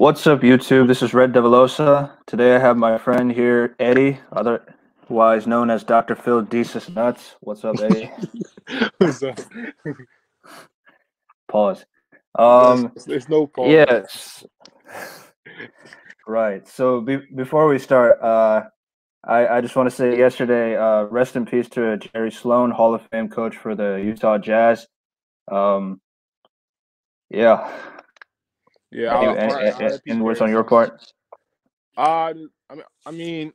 What's up, YouTube? This is Red Devilosa. Today I have my friend here, Eddie, otherwise known as Dr. Phil Desus Nuts. What's up, Eddie? So, Pause. there's no pause. Yes. Right. So before we start, I just want to say yesterday, rest in peace to Jerry Sloan, Hall of Fame coach for the Utah Jazz. Um, yeah. Yeah, Any words Jerry on your Sloan. part? I mean,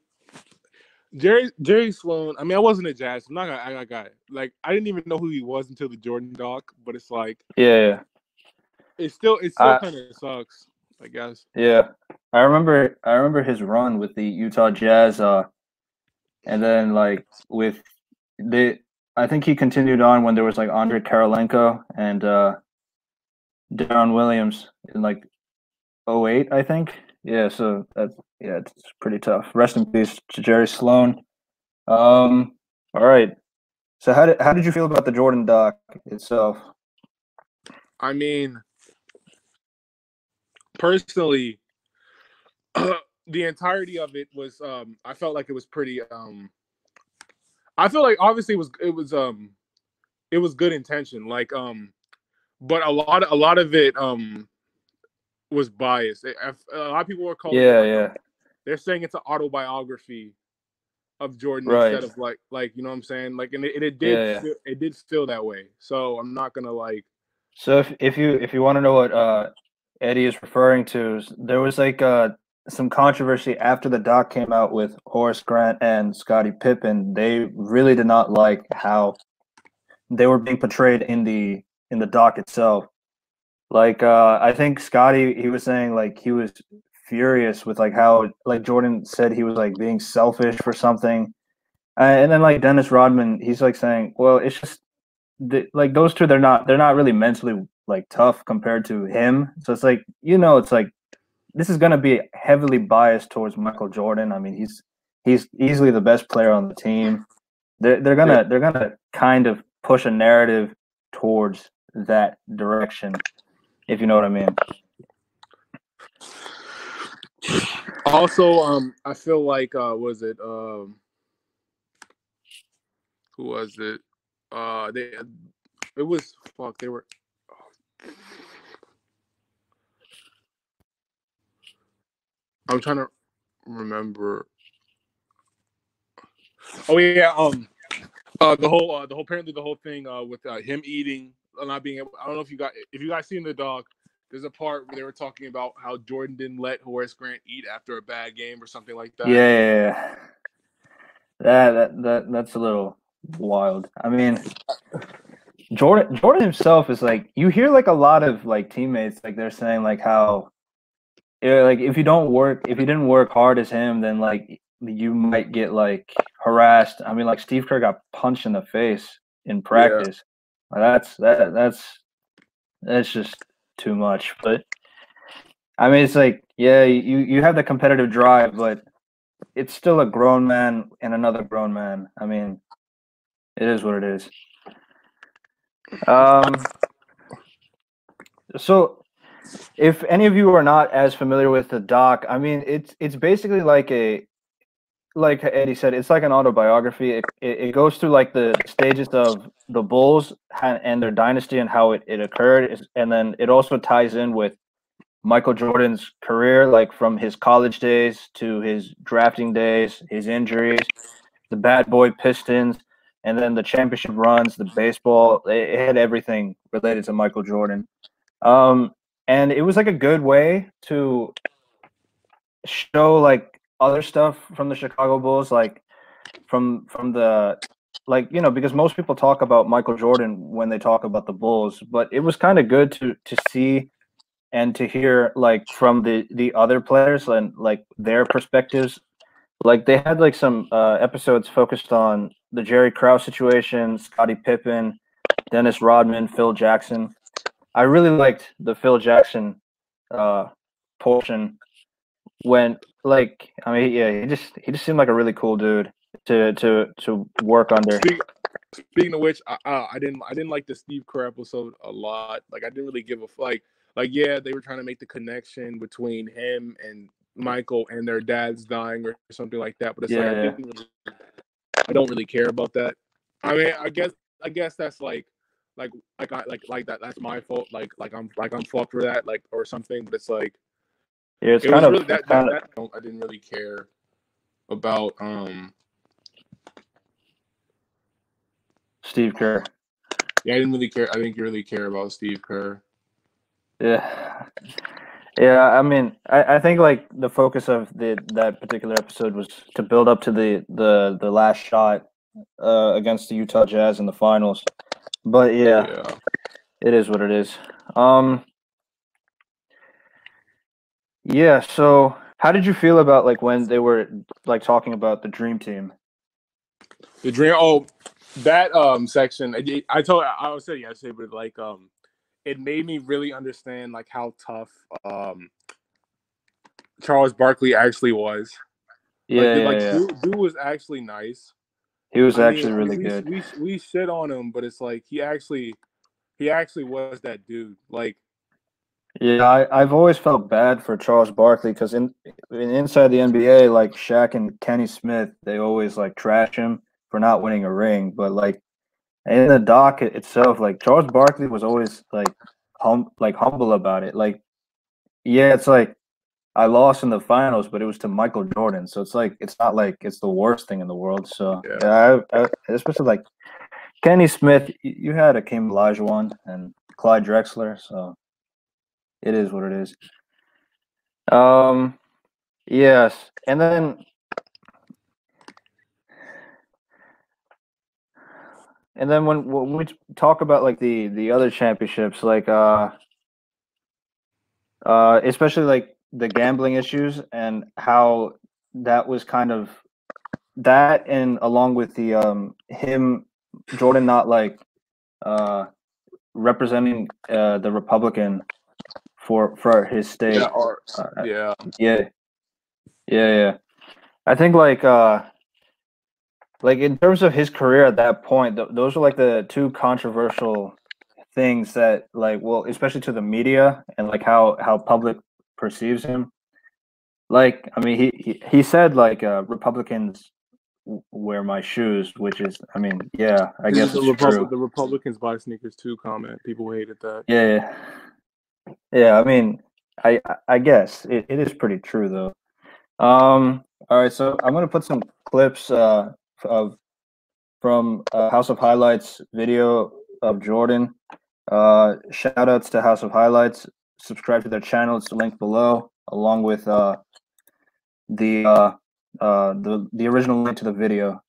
Jerry Sloan. I mean, I wasn't a Jazz. I'm not gonna act like I didn't even know who he was until the Jordan doc. But it's like, Yeah. it still kind of sucks, I guess. Yeah. I remember his run with the Utah Jazz. And then like with the I think he continued on when there was like Andre Karolinko and Deron Williams in like '08, I think. Yeah, so it's pretty tough. Rest in peace to Jerry Sloan. All right. So how did you feel about the Jordan doc itself? I mean, personally, the entirety of it was. I felt like it was pretty. I feel like obviously it was good intention. But a lot of it was biased. A lot of people were calling it Yeah. they're saying it's an autobiography of Jordan Right. instead of like you know what I'm saying, like, and it did Yeah. it did feel that way. So I'm not gonna like. So if you want to know what Eddie is referring to, there was like some controversy after the doc came out with Horace Grant and Scottie Pippen. They really did not like how they were being portrayed in the doc itself. Like I think Scottie, he was saying like he was furious with like how like Jordan said he was like being selfish for something, and then like Dennis Rodman, he's like saying, well, it's just like those two, they're not really mentally like tough compared to him. So it's like it's like this is gonna be heavily biased towards Michael Jordan. I mean, he's easily the best player on the team. Yeah. They're gonna kind of push a narrative towards that direction, if you know what I mean. Also, I feel like was it who was it? They it was fuck they were. I'm trying to remember. Oh yeah, the whole apparently the whole thing with him eating, not being able. I don't know if you guys seen the dog. There's a part where they were talking about how Jordan didn't let Horace Grant eat after a bad game or something like that. Yeah. That's a little wild. I mean, Jordan himself is like, you hear like a lot of like teammates like they're saying like how, yeah, like if you didn't work hard as him, then like you might get like harassed. I mean, like Steve Kerr got punched in the face in Yeah. practice. That's just too much. But I mean, it's like, yeah, you have the competitive drive, but it's still a grown man and another grown man. I mean, it is what it is. So if any of you are not as familiar with the doc, I mean, it's basically like Eddie said, it's like an autobiography. It goes through like the stages of the Bulls and their dynasty and how it occurred, and then it also ties in with Michael Jordan's career, like from his college days to his drafting days, his injuries, the bad boy Pistons, and then the championship runs, the baseball. It had everything related to Michael Jordan. Um, and it was like a good way to show like other stuff from the Chicago Bulls, like from the like because most people talk about Michael Jordan when they talk about the Bulls, but it was kind of good to see and to hear like from the other players and like their perspectives. Like they had like some episodes focused on the Jerry Krause situation, Scottie Pippen, Dennis Rodman, Phil Jackson. I really liked the Phil Jackson uh, portion when like I mean yeah he just seemed like a really cool dude to work under. Speaking of which, I didn't like the Steve Kerr episode a lot. Like I didn't really give a like. like yeah, they were trying to make the connection between him and Michael and their dads dying or something like that. But it's like Yeah, I don't really care about that. I mean, I guess that's like like that. That's my fault. I'm fucked for that. Like or something. But it's like yeah. It's it was kind of really that I didn't really care about. Steve Kerr. Yeah, I didn't really care. I didn't really care about Steve Kerr. Yeah, yeah. I mean, I think like the focus of that particular episode was to build up to the last shot against the Utah Jazz in the finals. But yeah, Yeah. it is what it is. Um, yeah. So, how did you feel about like when they were like talking about the dream team? The dream. Oh, that section. I was saying yesterday, but like it made me really understand like how tough Charles Barkley actually was. Yeah, yeah, yeah. Dude was actually nice. He was I mean, actually really good. we shit on him, but it's like he actually was that dude. Like Yeah, I've always felt bad for Charles Barkley because inside the NBA, like Shaq and Kenny Smith, they always like trash him for not winning a ring. But like in the doc itself, like Charles Barkley was always like humble about it. Like, yeah, it's like I lost in the finals, but it was to Michael Jordan, so it's like it's not like it's the worst thing in the world. So yeah, yeah, especially like Kenny Smith, you had Akeem Olajuwon and Clyde Drexler, so it is what it is. Um, yes, and then when we talk about like the other championships, like especially like the gambling issues and how that was kind of that, and along with the him Jordan not like uh representing the Republican for his yeah, state. or Uh, yeah, yeah, yeah, yeah. I think like in terms of his career at that point, those are like the two controversial things that like well, especially to the media and like how public perceives him. Like I mean, he said like Republicans wear my shoes, which is I mean, yeah, I guess it's true. The Republicans buy sneakers too. Comment. People hated that. Yeah, yeah. Yeah, I mean, I guess it is pretty true though. All right, so I'm gonna put some clips of from House of Highlights video of Jordan. Shout outs to House of Highlights. Subscribe to their channel. It's linked below, along with the the original link to the video.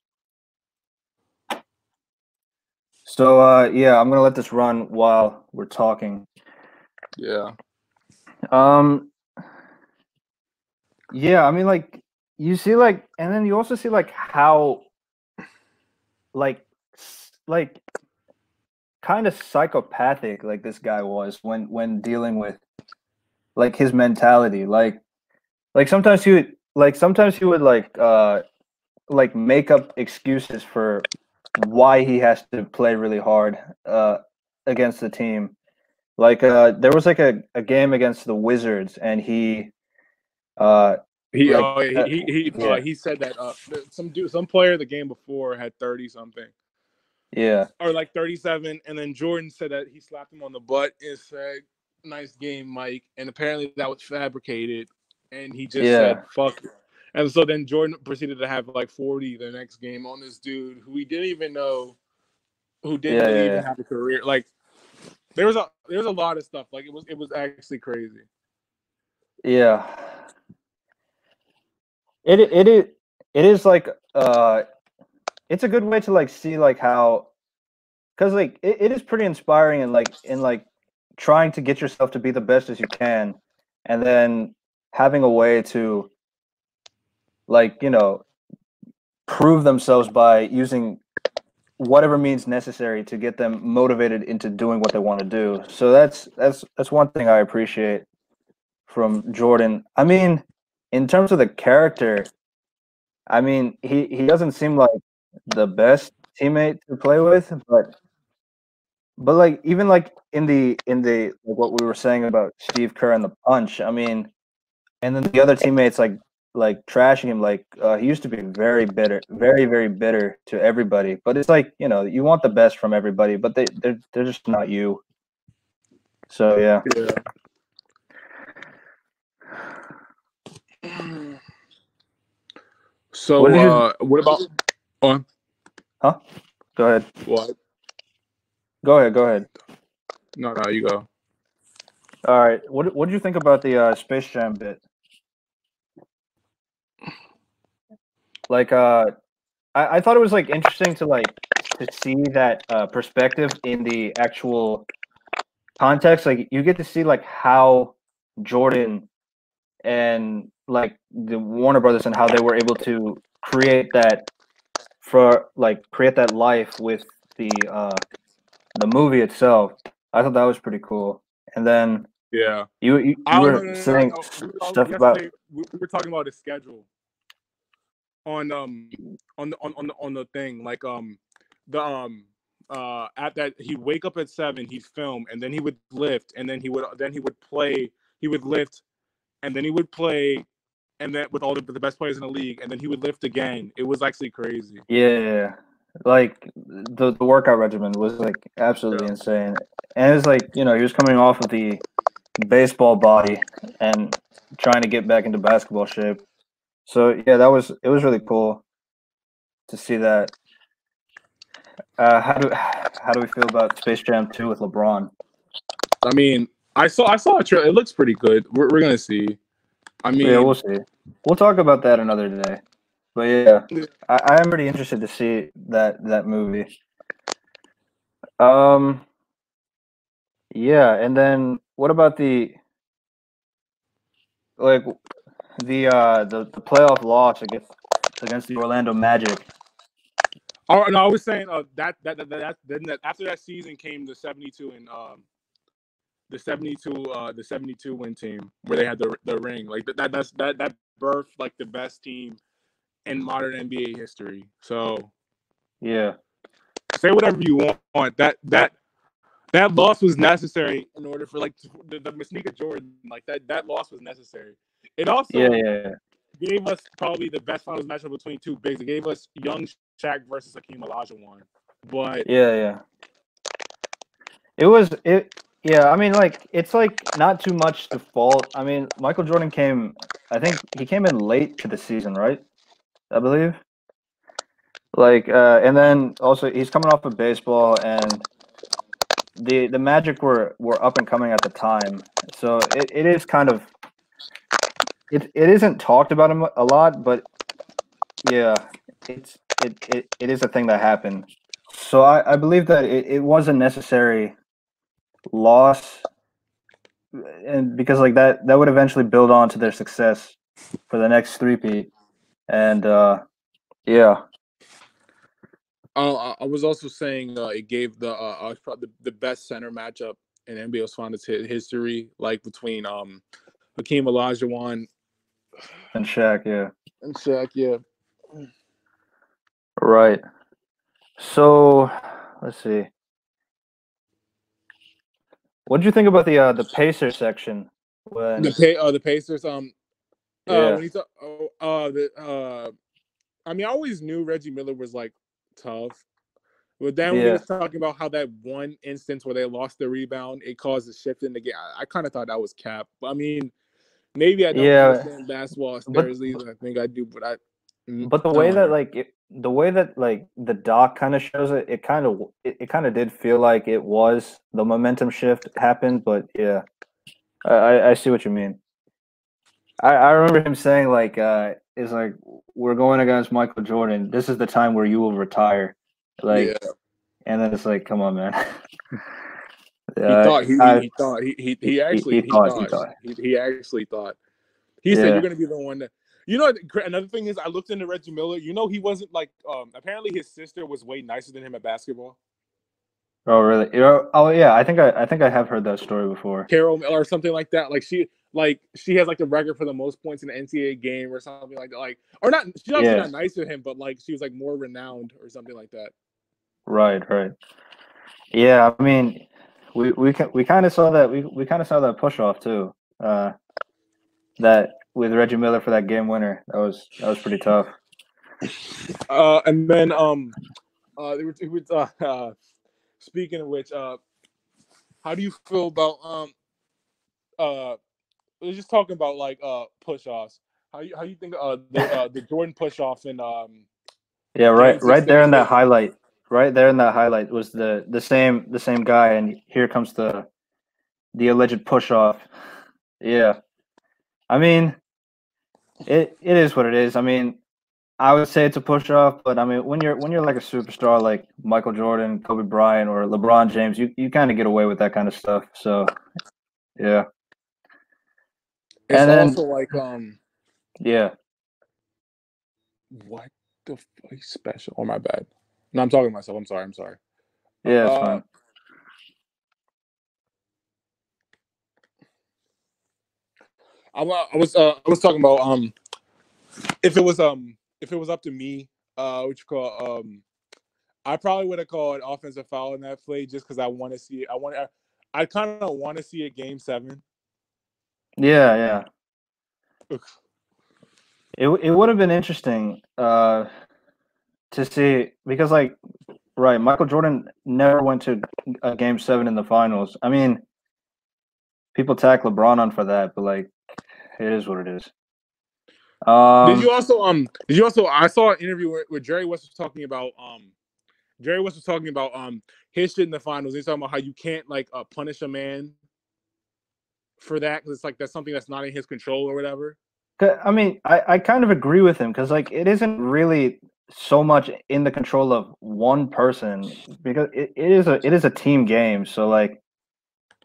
So yeah, I'm gonna let this run while we're talking. Yeah, Um, yeah, I mean, like you see, like, and then you also see like how, like kind of psychopathic like this guy was when dealing with like his mentality. Like sometimes he would like make up excuses for why he has to play really hard against the team. Like there was like a game against the Wizards, and he like yeah, he said that some player the game before had 30 something yeah, or like 37, and then Jordan said that he slapped him on the butt and said, "Nice game, Mike." And apparently that was fabricated, and he just said, yeah, "Fuck." And so then Jordan proceeded to have like 40 the next game on this dude who we didn't even know, who didn't yeah, really yeah, even yeah. have a career. Like there was a lot of stuff. Like it was actually crazy. Yeah. It is it is like it's a good way to like see like how because like it is pretty inspiring and like in like trying to get yourself to be the best as you can, and then having a way to like prove themselves by using whatever means necessary to get them motivated into doing what they want to do. So that's one thing I appreciate from Jordan. I mean, in terms of the character, I mean, he doesn't seem like the best teammate to play with, but But like even like in the like what we were saying about Steve Kerr and the punch, I mean, and then the other teammates like trashing him, like he used to be very bitter, very bitter to everybody. But it's like you want the best from everybody, but they're just not you. So yeah. Yeah. What did you? So what about Huh? Go ahead. what? Go ahead. Go ahead. No, you go. All right. What did you think about the Space Jam bit? Like I thought it was like interesting to see that perspective in the actual context. Like you get to see like how Jordan and like the Warner Brothers and how they were able to create that life with the movie itself. I thought that was pretty cool. And then Yeah. you Oh no were no no no saying no. stuff about Yesterday we were talking about the schedule on the thing the at that he'd wake up at 7, he'd film, and then he would lift, and then he would play, he would lift, and then he would play, and then with all the best players in the league, and then he would lift again. It was actually crazy. yeah, like the workout regimen was like absolutely Yeah. insane. And it's like, he was coming off of the baseball body and trying to get back into basketball shape. So yeah, it was really cool to see that. How do we feel about Space Jam 2 with LeBron? I mean, I saw a trailer. It looks pretty good. We're gonna see. I Yeah, we'll mean, see. We'll talk about that another day. But yeah, I am pretty interested to see that movie. Um, yeah, and then what about like the playoff loss against the Orlando Magic? oh no, I was saying then after that season came the 72 and the 72 win team where they had the ring, like that birthed like the best team in modern NBA history. So Yeah, say whatever you want. That loss was necessary in order for like the Mystica Jordan, like that loss was necessary. It yeah, also yeah, gave us probably the best finals matchup between two bigs. It gave us young Shaq versus Hakeem Olajuwon. But yeah, yeah. It was it. Yeah, I mean, like it's like not too much to fault. I mean, Michael Jordan came. I think he came in late to the season, right? I believe. Like, and then also he's coming off of baseball, and the Magic were up and coming at the time, so it is kind of it isn't talked about him a lot, but yeah, it is a thing that happened. So I believe that it was a necessary loss, and because like that would eventually build on to their success for the next three-peat, and yeah, I was also saying it gave probably the best center matchup in NBA Finals history, like between Hakeem Olajuwon and Shaq, yeah, and Shaq. Yeah. right. So let's see. What did you think about the Pacer section when? The Pacers. Yeah, When he's I mean, I always knew Reggie Miller was like tough, but then when he yeah, was talking about how that one instance where they lost the rebound, it caused a shift in the game. I kind of thought that was cap. But I mean, maybe I don't yeah, understand basketball as but thoroughly as I think I do. But but the I way don't that know. like the way that like the doc kind of shows it, it kind of did feel like it was the momentum shift happened. But yeah, I see what you mean. I remember him saying like it's like we're going against Michael Jordan. This is the time where you will retire. Yeah, Like, and then it's like, come on, man. he uh, thought I, he thought he actually he thought thought, he actually thought. He said you're yeah. going to be the one that. You know, another thing is I looked into Reggie Miller. You know, he wasn't like. Apparently, his sister was way nicer than him at basketball. Oh, really? Oh, yeah. I think I have heard that story before. Carol Miller or something like that. She has like the record for the most points in an NCAA game or something like that. Like, or not. She's obviously Yeah. not nice to him, but like she was like more renowned or something like that. Right. Right. Yeah, I mean, we kind of saw that we kind of saw that push off too. That with Reggie Miller for that game winner, that was pretty tough. And then speaking of which, how do you feel about uh we're just talking about like push offs. How you think the Jordan push off in Yeah, game six right that there he in that hit? highlight, right there in that highlight was the same guy, and here comes the alleged push off. Yeah, I mean, it is what it is. I mean, I would say it's a push off, but I mean, when you're like a superstar like Michael Jordan, Kobe Bryant, or LeBron James, you kind of get away with that kind of stuff. So yeah, It's and also then like yeah, what the fuck special? Oh my bad. No, I'm talking to myself. I'm sorry. I'm sorry. yeah, it's Uh, fine. I was talking about if it was up to me, what you call I probably would have called offensive foul in that play just because I want to see it. I kind of want to see it game seven. Yeah, yeah. It would have been interesting to see because like right, Michael Jordan never went to a game seven in the finals. I mean, people tack LeBron on for that, but like it is what it is. Um, Did you also I saw an interview where Jerry West was talking about his shit in the finals. He's talking about how you can't like punish a man for that because it's like that's something that's not in his control or whatever. I mean, I kind of agree with him because like it isn't really so much in the control of one person because it is a team game. So like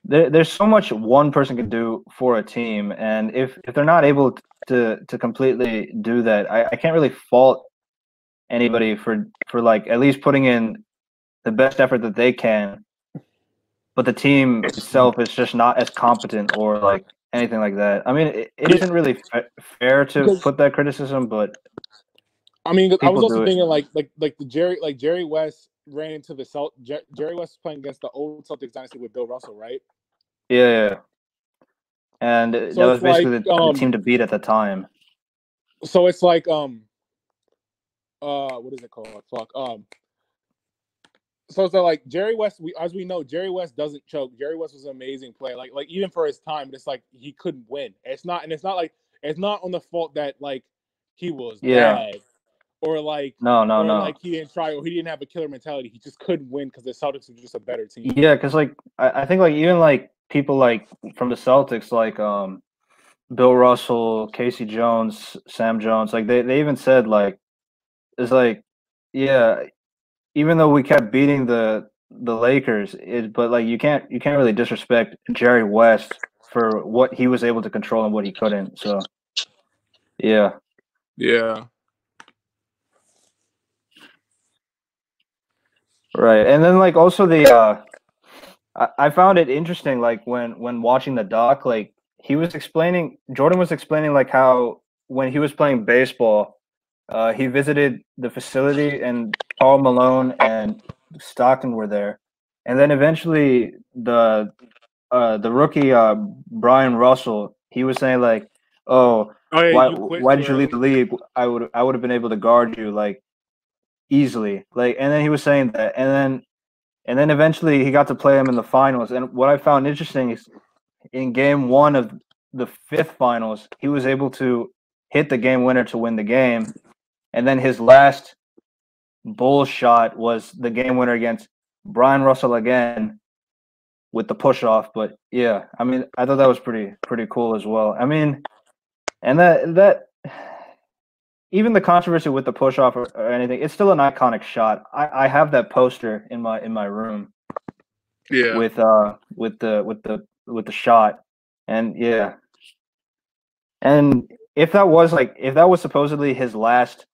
there's so much one person can do for a team, and if they're not able to completely do that, I can't really fault anybody for like at least putting in the best effort that they can, but the team itself is just not as competent or like anything like that. I mean, it Yeah, isn't really fair to because put that criticism, but I mean, I was people also do it. thinking like the Jerry West ran into the Jerry West was playing against the old Celtics dynasty with Bill Russell, right? Yeah, yeah. And that So was it's like basically the team to beat at the time. so it's like what is it called? Fuck. So it's like Jerry West. As we know, Jerry West doesn't choke. Jerry West was an amazing player. Like even for his time, it's like he couldn't win. It's not like it's not on the fault that like he was Yeah. bad No, no, or like no. he didn't try or he didn't have a killer mentality. He just couldn't win because the Celtics were just a better team. Yeah, because like I think like even like people like from the Celtics, like Bill Russell, Casey Jones, Sam Jones, like they even said like it's like yeah, even though we kept beating the Lakers, but like you can't really disrespect Jerry West for what he was able to control and what he couldn't. So yeah, Yeah. right. And then like also I found it interesting like when watching the doc, like Jordan was explaining like how when he was playing baseball, he visited the facility and Paul Malone and Stockton were there, and then eventually the rookie Brian Russell, he was saying like, "Oh, Oh yeah, you quit why too did you leave the early. league? I would have been able to guard you like easily." Like, and then he was saying that, and then eventually he got to play him in the finals. And what I found interesting is in game one of the fifth finals, he was able to hit the game winner to win the game, and then his last bull shot was the game winner against Brian Russell again with the push off. But yeah, I mean, I thought that was pretty cool as well. I mean, and that even the controversy with the push off or anything, it's still an iconic shot. I have that poster in my room Yeah. with the shot, and yeah, and if that was supposedly his last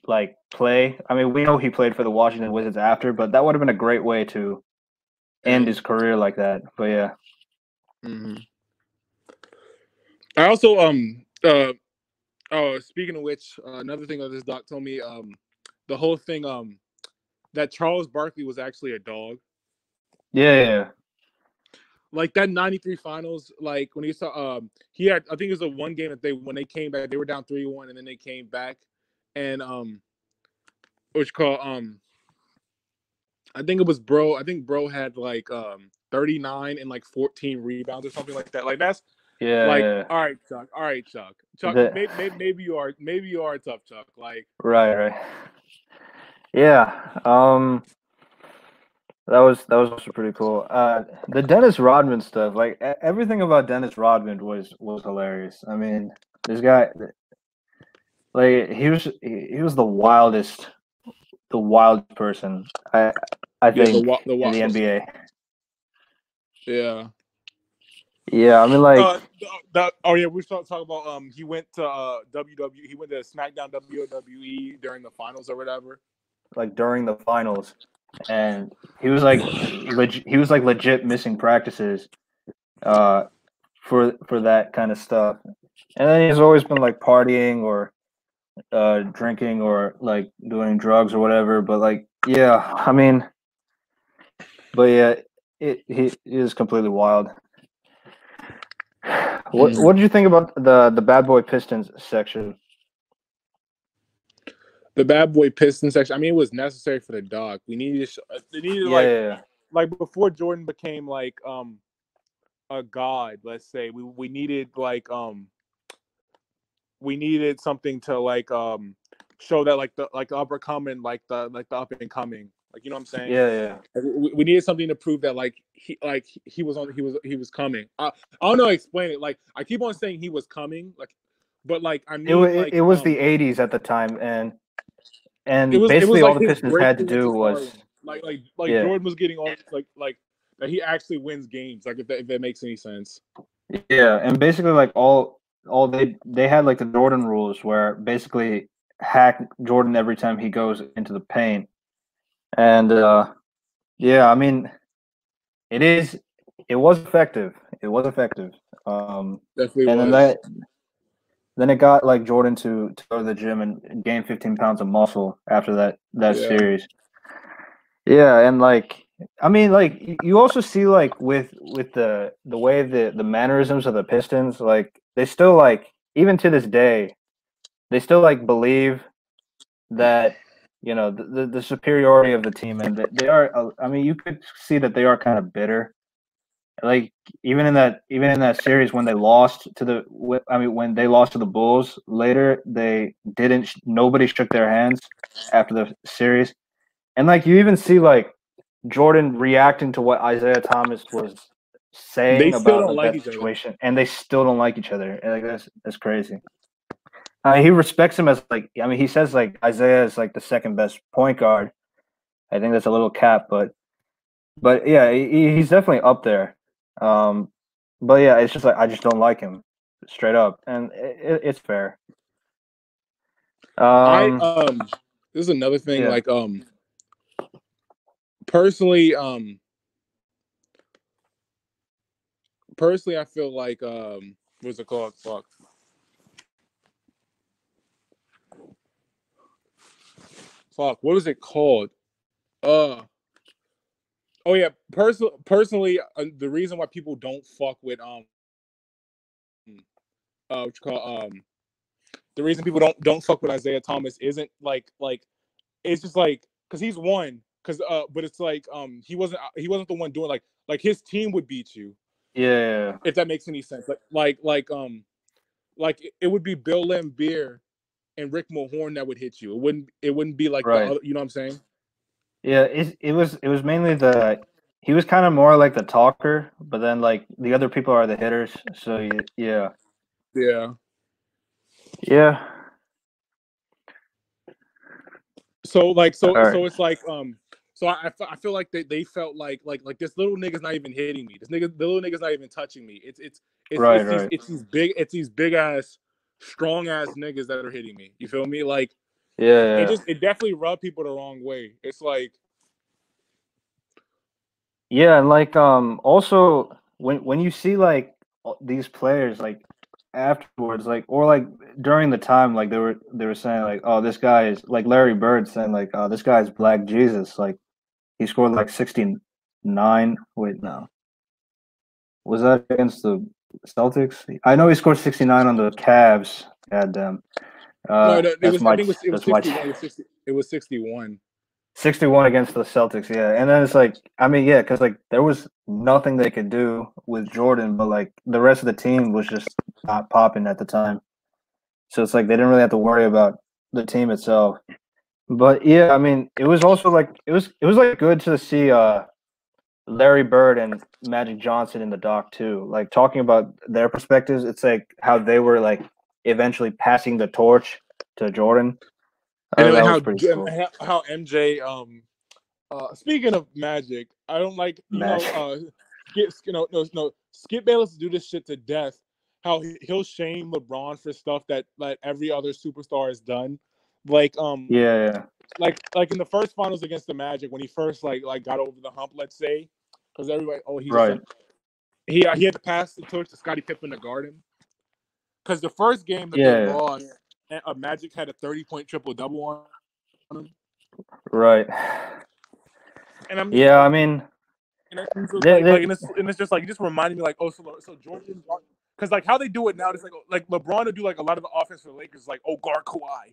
like play, I mean, we know he played for the Washington Wizards after, but that would have been a great way to end his And career like that. But yeah. mhm. I also oh, speaking of which, another thing that this doc told me, the whole thing, that Charles Barkley was actually a dog. Yeah, yeah, Like that '93 finals, like when he saw, he had, I think it was a one game that they when they came back, they were down 3-1, and then they came back, and which called I think it was Bro. I think Bro had like 39 and like 14 rebounds or something like that. Like that's yeah, like, yeah. all right, Chuck. All right, Chuck. Chuck, The, maybe you are tough, Chuck. Like, right, right. Yeah. That was also pretty cool. The Dennis Rodman stuff, like everything about Dennis Rodman was hilarious. I mean, this guy, like he was the wildest person I yeah, think the in what? the NBA. Yeah. Yeah, I mean like Oh yeah, we start talking about he went to WWE. He went to SmackDown WWE during the finals or whatever. during the finals, and he was like he was like legit missing practices uh for that kind of stuff. And then he's always been like partying or drinking or like doing drugs or whatever. But like, yeah, I mean, but yeah, he is completely wild. What Mm. did you think about the Bad Boy Pistons section? The Bad Boy Pistons section. I mean, it was necessary for the dog. They needed Yeah, yeah, like before Jordan became like a god. Let's say we needed like we needed something to like show that like the upper coming, like the up and coming, like, you know what I'm saying. yeah, yeah. Like, we needed something to prove that he was coming. I don't know how to explain it. Like I keep on saying he was coming, like, but like I mean It was the '80s at the time, it and was basically all like the his Pistons had to breakthrough do into was stardom. Like yeah, Jordan was getting all like that he actually wins games. Like if that makes any sense. yeah, and basically like all they had like the Jordan rules where basically hack Jordan every time he goes into the paint, and yeah, I mean it is. It was effective. It was effective. Definitely And was. then it got like Jordan to go to the gym and gain 15 pounds of muscle after that Yeah. series. Yeah, and like I mean, like you also see like with the way the mannerisms of the Pistons, like they still like even to this day, they still like believe that the superiority of the team, and that they are. I mean, you could see that they are kind of bitter. Like even in that series when they lost to I mean when they lost to the Bulls later, they didn't nobody shook their hands after the series. And like you even see like Jordan reacting to what Isaiah Thomas was They saying still about don't like like that each other. situation, and they still don't like each other. And like that's crazy. He respects him as like I mean he says like Isaiah is like the second best point guard. I think that's a little cap, but yeah, he's definitely up there. Um, but yeah, it's just like I just don't like him straight up, and it's fair. I Um, this is another thing, yeah, like personally personally I feel like what's it called? Fuck, what is it called? Uh oh yeah, personally the reason why people don't fuck with what you call the reason people don't fuck with Isaiah Thomas isn't like it's just like because he's won because but it's like he wasn't the one doing like his team would beat you, yeah, if that makes any sense. Like it would be Bill Laimbeer and Rick Mahorn that would hit you. It wouldn't be like the right. other, you know what I'm saying? Yeah, it was mainly he was kind of more like the talker, but then like the other people are the hitters. So yeah, Yeah. yeah. So like All right, so it's like so I feel like they felt like this little nigga's not even hitting me. The little nigga's not even touching me. right, right. It's these big ass strong ass niggas that are hitting me. You feel me? Like Yeah, yeah. it definitely rubbed people the wrong way. It's like Yeah, and like also when you see like these players like afterwards like or like during the time like they were saying like oh this guy is like Larry Bird saying like oh this guy is Black Jesus like he scored like 60 69. Wait, no. Was that against the Celtics? I know he scored 69 on the Cavs. God damn. No, it That's was. I my think it was that's my 61. It was 60. It was 61. 61 against the Celtics, yeah. And then it's like, I mean, yeah, because like there was nothing they could do with Jordan, but like the rest of the team was just not popping at the time. So it's like they didn't really have to worry about the team itself. But yeah, I mean, it was also like it was like good to see Larry Bird and Magic Johnson in the doc too. Like talking about their perspectives, it's like how they were like eventually passing the torch to Jordan. And then That was how pretty cool. how MJ speaking of Magic, I don't like Magic. Skip Bayless do this shit to death. How he'll shame LeBron for stuff that like every other superstar has done, like Yeah, like in the first finals against the Magic when he first like got over the hump, let's say, because everybody he's just right. like he had to pass the torch to Scottie Pippen to guard him because the first game that they Yeah, lost, Magic had a 30-point triple double on him, right. and I'm just Yeah, I mean, and it's just they, they, and it's just like it just reminded me like so Jordan because like how they do it now it's like LeBron to do like a lot of the offense for the Lakers like guard Kawhi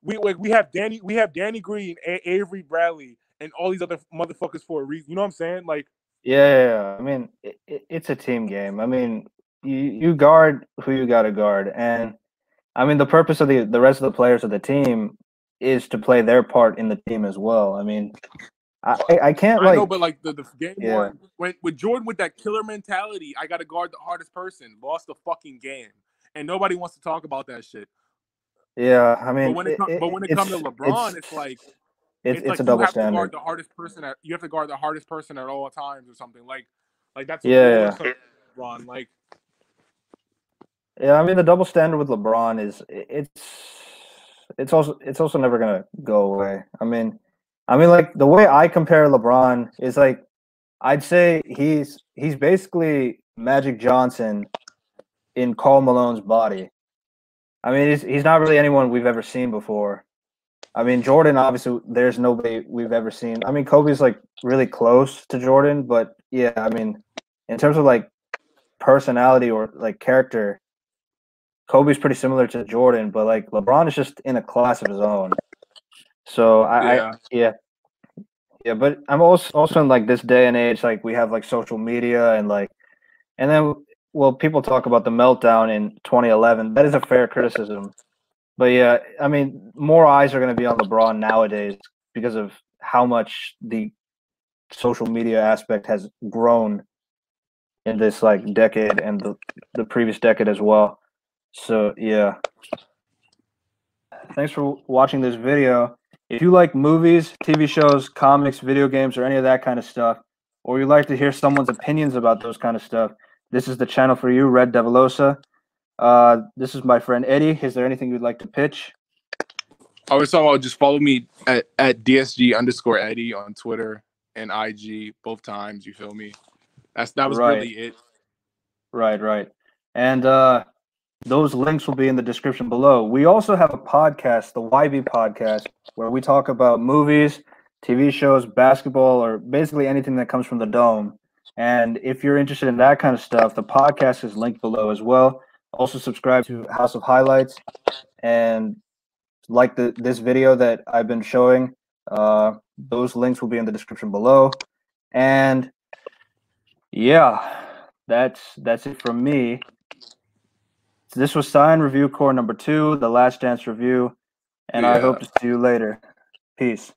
we have Danny Green, Avery Bradley, and all these other motherfuckers for a reason. You know what I'm saying? Like yeah. I mean, it's a team game. I mean, you guard who you got to guard, and I mean the purpose of the rest of the players of the team is to play their part in the team as well. I mean, I can't I know, like but like the game yeah. one when with Jordan with that killer mentality, I got to guard the hardest person, lost the fucking game, and nobody wants to talk about that shit. Yeah, I But mean, when it comes to LeBron, it's like it's it's a like you double have to guard standard. the hardest person you have to guard the hardest person at all times or something. Like that's a rule or Yeah, something. LeBron, like yeah. I mean, the double standard with LeBron is it's also never gonna go away. I mean, like the way I compare LeBron is like I'd say he's basically Magic Johnson in Karl Malone's body. I mean, he's not really anyone we've ever seen before. I mean, Jordan, obviously, there's nobody we've ever seen. I mean, Kobe's like really close to Jordan, but yeah, I mean, in terms of like personality or like character, Kobe's pretty similar to Jordan, but like LeBron is just in a class of his own. So yeah, yeah, yeah, but I'm also in like this day and age, like we have like social media and like, and then well, people talk about the meltdown in 2011. That is a fair criticism. But yeah, I mean, more eyes are going to be on LeBron nowadays because of how much the social media aspect has grown in this like decade and the previous decade as well. So yeah, thanks for watching this video. If you like movies, TV shows, comics, video games, or any of that kind of stuff, or you'd like to hear someone's opinions about those kind of stuff, this is the channel for you, Red Devilosa. This is my friend Eddie. Is there anything you'd like to pitch? I was talking about just follow me at DSG_Eddie on Twitter and IG both times. You feel me? That was Right, really it. right. And those links will be in the description below. We also have a podcast, the YB podcast, where we talk about movies, TV shows, basketball, or basically anything that comes from the dome. And if you're interested in that kind of stuff, the podcast is linked below as well. Also subscribe to House of Highlights and like this video that I've been showing. Those links will be in the description below. And yeah, that's it from me. So this was Sign Review Core number 2, the Last Dance review, and I Yeah. hope to see you later. Peace.